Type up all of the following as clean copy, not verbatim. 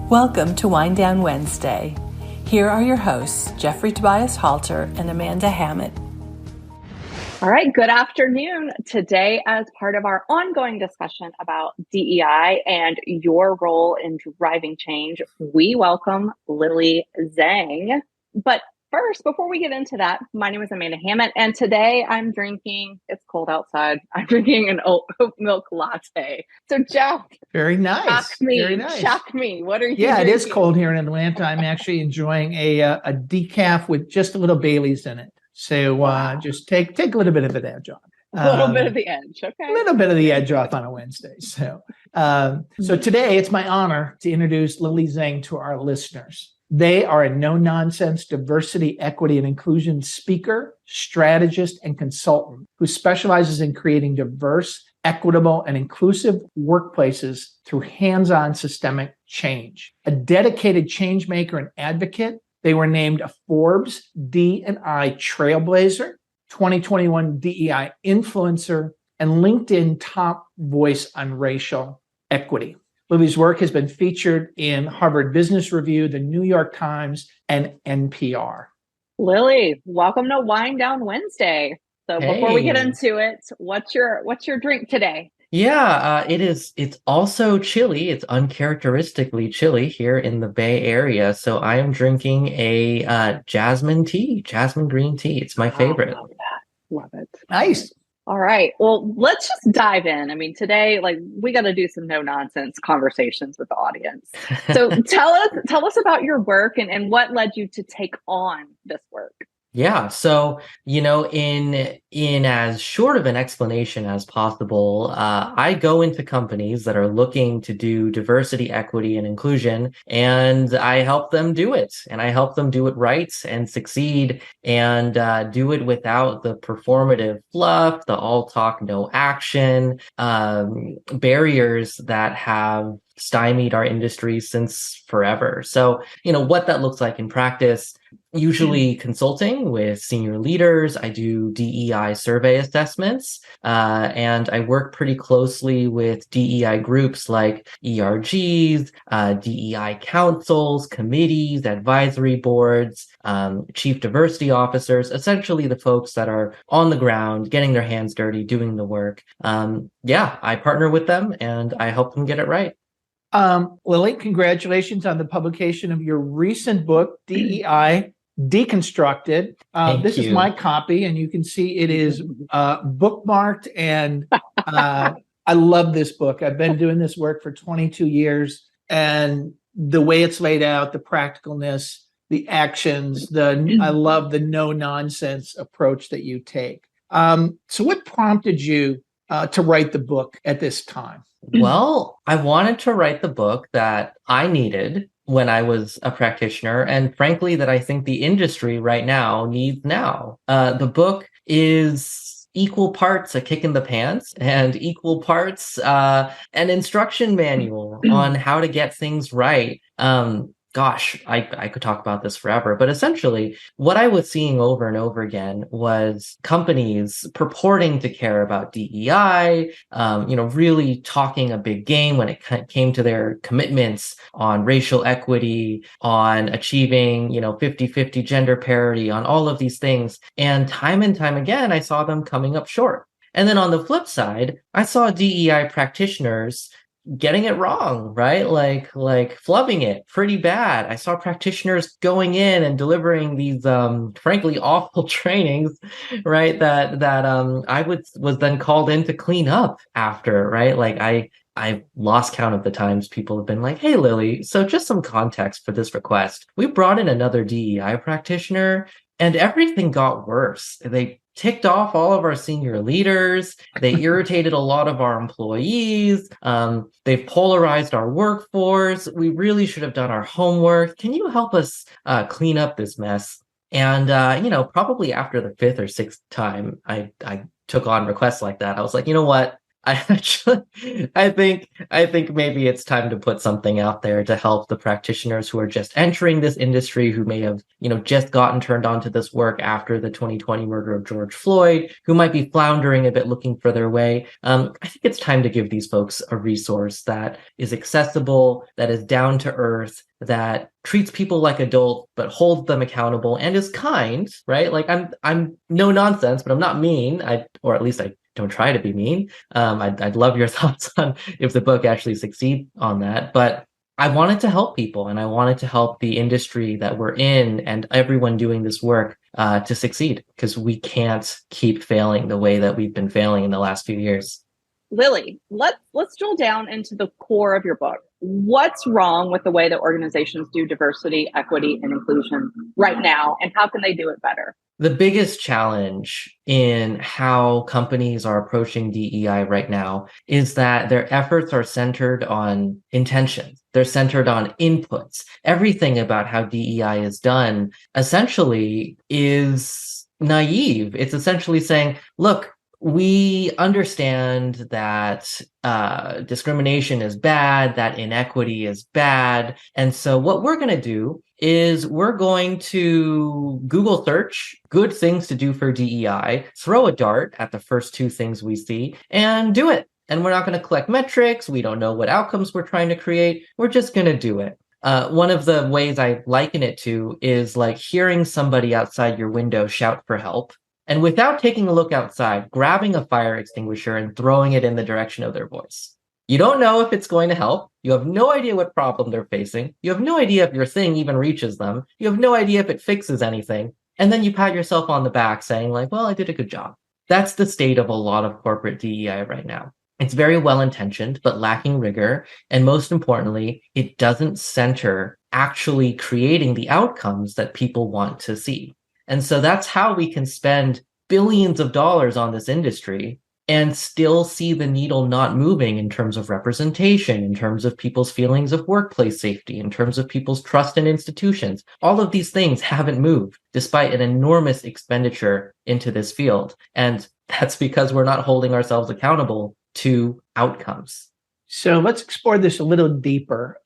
Welcome to Wind Down Wednesday. Here are your hosts, Jeffrey Tobias Halter and Amanda Hammett. All right, good afternoon. Today, as part of our ongoing discussion about DEI and your role in driving change, we welcome Lily Zheng. But first, before we get into that, my name is Amanda Hammett, and today I'm drinking, it's cold outside, I'm drinking an oat milk latte. So Jeff, very nice. Shock me. What are you Yeah, drinking? It is cold here in Atlanta. I'm actually enjoying a decaf with just a little Baileys in it. So just take a little bit of the edge off. A little bit of the edge, okay. A little bit of the edge off on a Wednesday. So today it's my honor to introduce Lily Zheng to our listeners. They are a no-nonsense diversity, equity, and inclusion speaker, strategist, and consultant who specializes in creating diverse, equitable, and inclusive workplaces through hands-on systemic change. A dedicated changemaker and advocate, they were named a Forbes D&I Trailblazer, 2021 DEI Influencer, and LinkedIn Top Voice on Racial Equity. Lily's work has been featured in Harvard Business Review, the New York Times, and NPR. Lily, welcome to Wind Down Wednesday. So before we get into it, what's your drink today? Yeah, it's also chilly. It's uncharacteristically chilly here in the Bay Area. So I am drinking a jasmine green tea. It's my favorite. Love it. Nice. All right. Well, let's just dive in. I mean, today, we got to do some no-nonsense conversations with the audience. So tell us about your work and what led you to take on this work. Yeah. So, in as short of an explanation as possible, I go into companies that are looking to do diversity, equity, and inclusion, and I help them do it. And I help them do it right and succeed and do it without the performative fluff, the all talk, no action, barriers that have stymied our industry since forever. So, what that looks like in practice, usually consulting with senior leaders. I do DEI survey assessments, and I work pretty closely with DEI groups like ERGs, DEI councils, committees, advisory boards, chief diversity officers, essentially the folks that are on the ground, getting their hands dirty, doing the work. I partner with them and I help them get it right. Lily, congratulations on the publication of your recent book, DEI Deconstructed. This is my copy, and you can see it is bookmarked, and I love this book. I've been doing this work for 22 years, and the way it's laid out, the practicalness, the actions, I love the no-nonsense approach that you take. So what prompted you to write the book at this time? Well, I wanted to write the book that I needed when I was a practitioner, and frankly, that I think the industry right now needs now. The book is equal parts a kick in the pants and equal parts an instruction manual on how to get things right. I could talk about this forever, but essentially what I was seeing over and over again was companies purporting to care about DEI, really talking a big game when it came to their commitments on racial equity, on achieving, 50-50 gender parity, on all of these things. And time again, I saw them coming up short. And then on the flip side, I saw DEI practitioners getting it wrong, right? Like flubbing it pretty bad. I saw practitioners going in and delivering these frankly awful trainings, right? That I was then called in to clean up after, right? Like I lost count of the times people have been like, "Hey Lily, so just some context for this request. We brought in another DEI practitioner and everything got worse. They ticked off all of our senior leaders. They irritated a lot of our employees. They've polarized our workforce. We really should have done our homework. Can you help us clean up this mess?" And, probably after the fifth or sixth time I took on requests like that, I was like, you know what? I think maybe it's time to put something out there to help the practitioners who are just entering this industry, who may have, just gotten turned on to this work after the 2020 murder of George Floyd, who might be floundering a bit looking for their way. I think it's time to give these folks a resource that is accessible, that is down to earth, that treats people like adults, but holds them accountable and is kind, right? Like I'm no nonsense, but I'm not mean. Or at least I don't try to be mean. I'd love your thoughts on if the book actually succeeds on that. But I wanted to help people, and I wanted to help the industry that we're in and everyone doing this work to succeed, because we can't keep failing the way that we've been failing in the last few years. Lily, let's drill down into the core of your book. What's wrong with the way that organizations do diversity, equity, and inclusion right now, and how can they do it better? The biggest challenge in how companies are approaching DEI right now is that their efforts are centered on intentions. They're centered on inputs. Everything about how DEI is done essentially is naive. It's essentially saying, look, we understand that discrimination is bad, that inequity is bad. And so what we're going to do is we're going to Google search good things to do for DEI, throw a dart at the first two things we see, and do it. And we're not going to collect metrics. We don't know what outcomes we're trying to create. We're just going to do it. One of the ways I liken it to is like hearing somebody outside your window shout for help, and without taking a look outside, grabbing a fire extinguisher and throwing it in the direction of their voice. You don't know if it's going to help. You have no idea what problem they're facing. You have no idea if your thing even reaches them. You have no idea if it fixes anything. And then you pat yourself on the back saying like, well, I did a good job. That's the state of a lot of corporate DEI right now. It's very well-intentioned, but lacking rigor. And most importantly, it doesn't center actually creating the outcomes that people want to see. And so that's how we can spend billions of dollars on this industry and still see the needle not moving in terms of representation, in terms of people's feelings of workplace safety, in terms of people's trust in institutions. All of these things haven't moved despite an enormous expenditure into this field. And that's because we're not holding ourselves accountable to outcomes. So let's explore this a little deeper,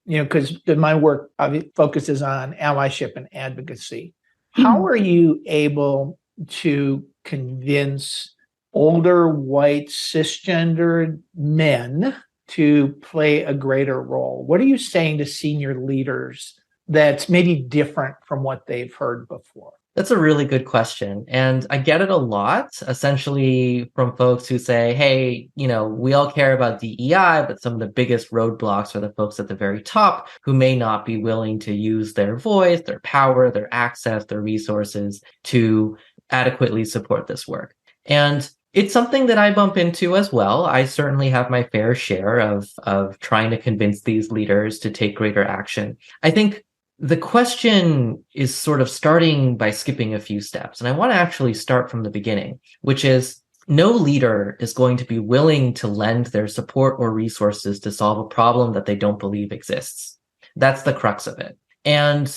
because my work focuses on allyship and advocacy. How are you able to convince older, white, cisgendered men to play a greater role? What are you saying to senior leaders that's maybe different from what they've heard before? That's a really good question. And I get it a lot, essentially from folks who say, hey, we all care about DEI, but some of the biggest roadblocks are the folks at the very top who may not be willing to use their voice, their power, their access, their resources to adequately support this work. And it's something that I bump into as well. I certainly have my fair share of trying to convince these leaders to take greater action. I think the question is sort of starting by skipping a few steps. And I want to actually start from the beginning, which is no leader is going to be willing to lend their support or resources to solve a problem that they don't believe exists. That's the crux of it. And,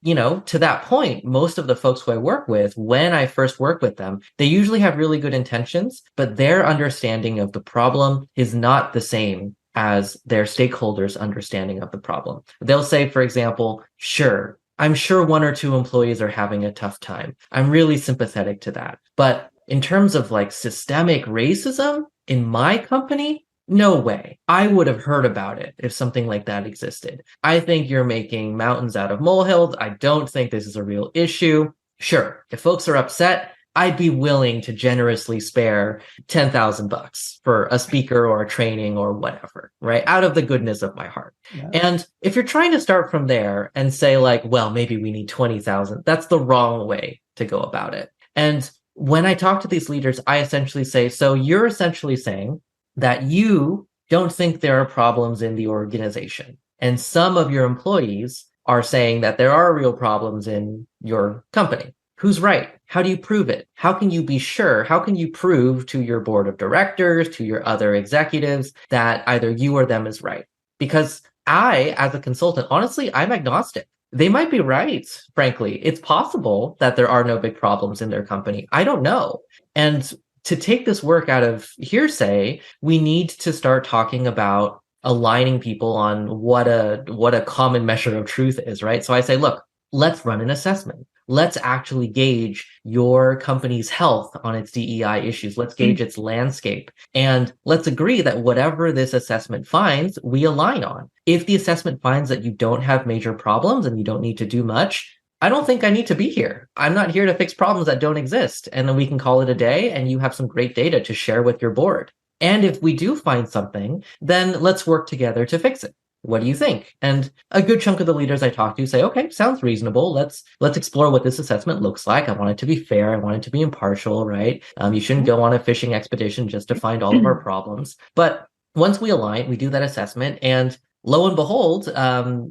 to that point, most of the folks who I work with, when I first work with them, they usually have really good intentions, but their understanding of the problem is not the same as their stakeholders' understanding of the problem. They'll say, for example, sure, I'm sure one or two employees are having a tough time. I'm really sympathetic to that. But in terms of like systemic racism in my company, no way. I would have heard about it if something like that existed. I think you're making mountains out of molehills. I don't think this is a real issue. Sure, if folks are upset, I'd be willing to generously spare $10,000 for a speaker or a training or whatever, right? Out of the goodness of my heart. Yeah. And if you're trying to start from there and say like, well, maybe we need 20,000, that's the wrong way to go about it. And when I talk to these leaders, I essentially say, so you're essentially saying that you don't think there are problems in the organization. And some of your employees are saying that there are real problems in your company. Who's right? How do you prove it? How can you be sure? How can you prove to your board of directors, to your other executives that either you or them is right? Because I, as a consultant, honestly, I'm agnostic. They might be right, frankly. It's possible that there are no big problems in their company. I don't know. And to take this work out of hearsay, we need to start talking about aligning people on what a common measure of truth is, right? So I say, look, let's run an assessment. Let's actually gauge your company's health on its DEI issues. Let's gauge its landscape. And let's agree that whatever this assessment finds, we align on. If the assessment finds that you don't have major problems and you don't need to do much, I don't think I need to be here. I'm not here to fix problems that don't exist. And then we can call it a day and you have some great data to share with your board. And if we do find something, then let's work together to fix it. What do you think? And a good chunk of the leaders I talk to say, okay, sounds reasonable. Let's explore what this assessment looks like. I want it to be fair. I want it to be impartial, right? You shouldn't go on a fishing expedition just to find all of our problems. But once we align, we do that assessment, and lo and behold,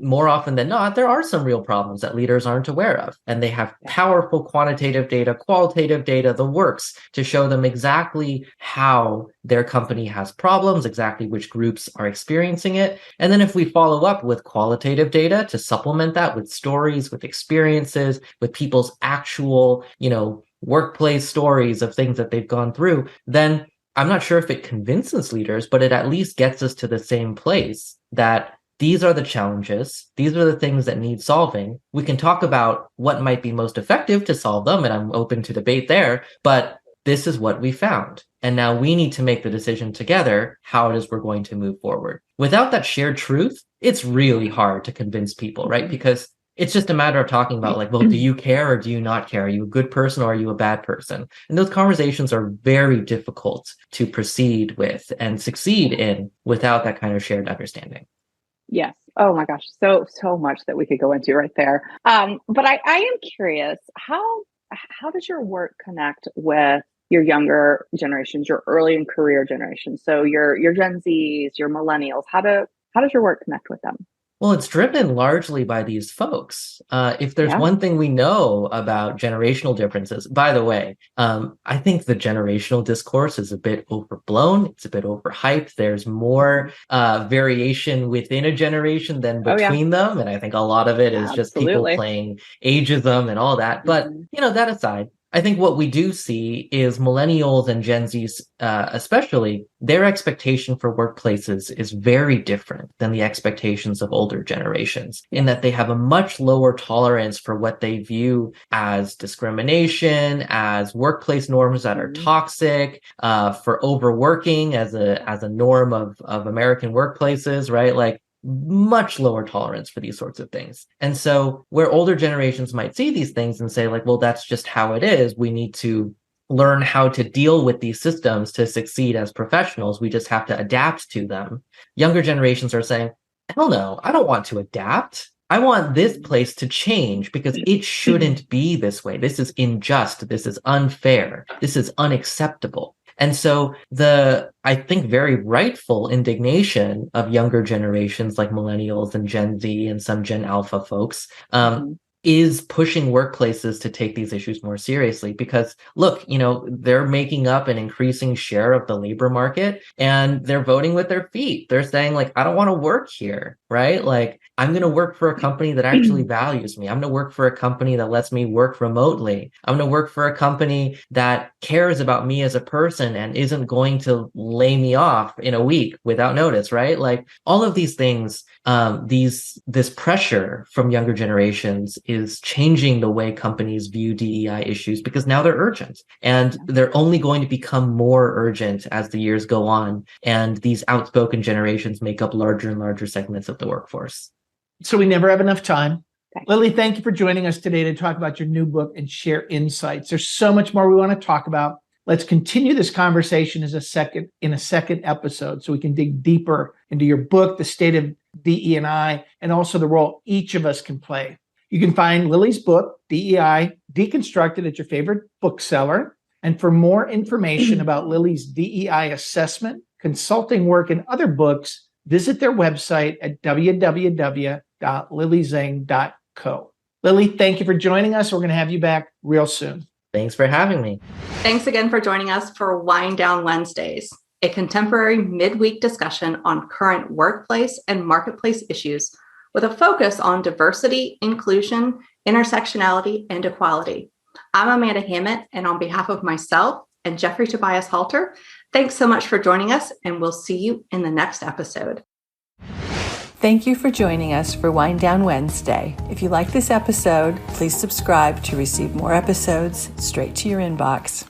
more often than not, there are some real problems that leaders aren't aware of. And they have powerful quantitative data, qualitative data, the works to show them exactly how their company has problems, exactly which groups are experiencing it. And then if we follow up with qualitative data to supplement that with stories, with experiences, with people's actual, workplace stories of things that they've gone through, then I'm not sure if it convinces leaders, but it at least gets us to the same place that these are the challenges. These are the things that need solving. We can talk about what might be most effective to solve them, and I'm open to debate there, but this is what we found. And now we need to make the decision together how it is we're going to move forward. Without that shared truth, it's really hard to convince people, right? Because it's just a matter of talking about well, do you care or do you not care? Are you a good person or are you a bad person? And those conversations are very difficult to proceed with and succeed in without that kind of shared understanding. Yes. Oh my gosh. So much that we could go into right there. But I am curious, how does your work connect with your younger generations, your early in career generations? So your Gen Zs, your millennials, how does your work connect with them? Well, it's driven largely by these folks. If there's one thing we know about generational differences, by the way, I think the generational discourse is a bit overblown. It's a bit overhyped. There's more variation within a generation than between them. And I think a lot of it is just people playing ageism and all that. But, that aside, I think what we do see is millennials and Gen Zs, especially, their expectation for workplaces is very different than the expectations of older generations, in that they have a much lower tolerance for what they view as discrimination, as workplace norms that are toxic, for overworking as a norm of American workplaces, right? Much lower tolerance for these sorts of things. And so where older generations might see these things and say well, that's just how it is. We need to learn how to deal with these systems to succeed as professionals. We just have to adapt to them. Younger generations are saying, hell no, I don't want to adapt. I want this place to change because it shouldn't be this way. This is unjust. This is unfair. This is unacceptable. And so I think, very rightful indignation of younger generations like millennials and Gen Z and some Gen Alpha folks is pushing workplaces to take these issues more seriously because, look, they're making up an increasing share of the labor market and they're voting with their feet. They're saying, I don't want to work here, right? I'm going to work for a company that actually values me. I'm going to work for a company that lets me work remotely. I'm going to work for a company that cares about me as a person and isn't going to lay me off in a week without notice, right? All of these things, this pressure from younger generations is changing the way companies view DEI issues because now they're urgent and they're only going to become more urgent as the years go on. And these outspoken generations make up larger and larger segments of the workforce. So we never have enough time. Lily, thank you for joining us today to talk about your new book and share insights. There's so much more we want to talk about. Let's continue this conversation in a second episode so we can dig deeper into your book, the state of DE&I, and also the role each of us can play. You can find Lily's book, DEI Deconstructed, at your favorite bookseller. And for more information about Lily's DEI assessment, consulting work, and other books, visit their website at www.lilyzheng.co. Lily, thank you for joining us. We're going to have you back real soon. Thanks for having me. Thanks again for joining us for Wind Down Wednesdays, a contemporary midweek discussion on current workplace and marketplace issues with a focus on diversity, inclusion, intersectionality, and equality. I'm Amanda Hammett, and on behalf of myself and Jeffrey Tobias Halter. Thanks so much for joining us, and we'll see you in the next episode. Thank you for joining us for Wind Down Wednesday. If you like this episode, please subscribe to receive more episodes straight to your inbox.